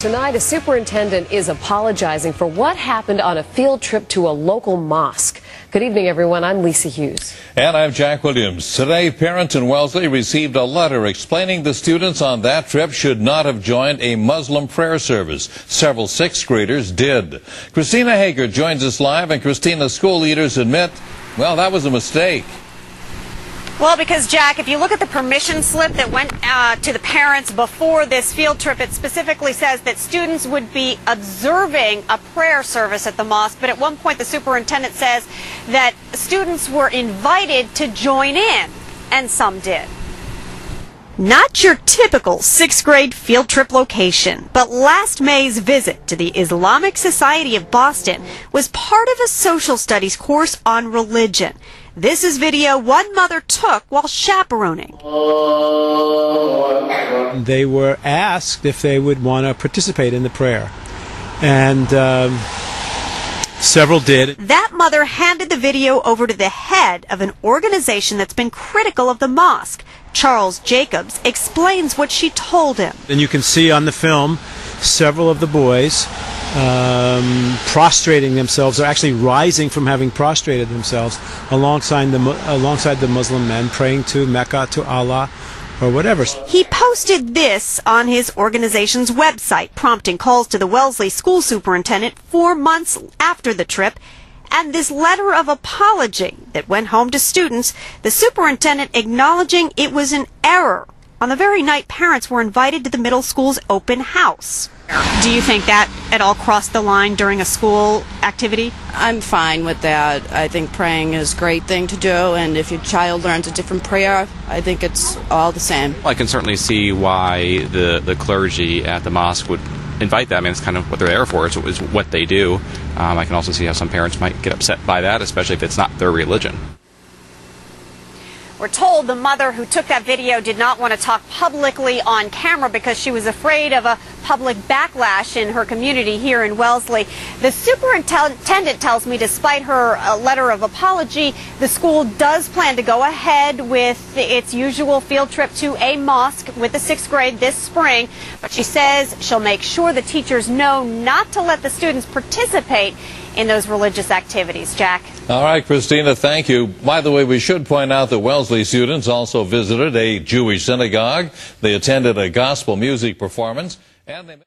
Tonight, a superintendent is apologizing for what happened on a field trip to a local mosque. Good evening, everyone. I'm Lisa Hughes. And I'm Jack Williams. Today, parents in Wellesley received a letter explaining the students on that trip should not have joined a Muslim prayer service. Several sixth graders did. Christina Hager joins us live, and Christina, school leaders admit, well, that was a mistake. Well, because, Jack, if you look at the permission slip that went to the parents before this field trip, it specifically says that students would be observing a prayer service at the mosque. But at one point, the superintendent says that students were invited to join in, and some did. Not your typical sixth grade field trip location, but last May's visit to the Islamic Society of Boston was part of a social studies course on religion. This is video one mother took while chaperoning. They were asked if they would want to participate in the prayer, and several did. That mother handed the video over to the head of an organization that's been critical of the mosque. Charles Jacobs explains what she told him. And you can see on the film several of the boys prostrating themselves, or actually rising from having prostrated themselves alongside the Muslim men, praying to Mecca, to Allah, or whatever. He posted this on his organization's website, prompting calls to the Wellesley school superintendent 4 months after the trip, and this letter of apology that went home to students, the superintendent acknowledging it was an error on the very night parents were invited to the middle school's open house. Do you think that at all crossed the line during a school activity? I'm fine with that. I think praying is a great thing to do, and if your child learns a different prayer, I think it's all the same. I can certainly see why the clergy at the mosque would invite them, and it's kind of what they're there for. It's what they do. I can also see how some parents might get upset by that, especially if it's not their religion. We're told the mother who took that video did not want to talk publicly on camera because she was afraid of a public backlash in her community here in Wellesley. The superintendent tells me, despite her letter of apology, the school does plan to go ahead with its usual field trip to a mosque with the sixth grade this spring. But she says she'll make sure the teachers know not to let the students participate in those religious activities. Jack? All right, Christina, thank you. By the way, we should point out that Wellesley students also visited a Jewish synagogue. They attended a gospel music performance, and they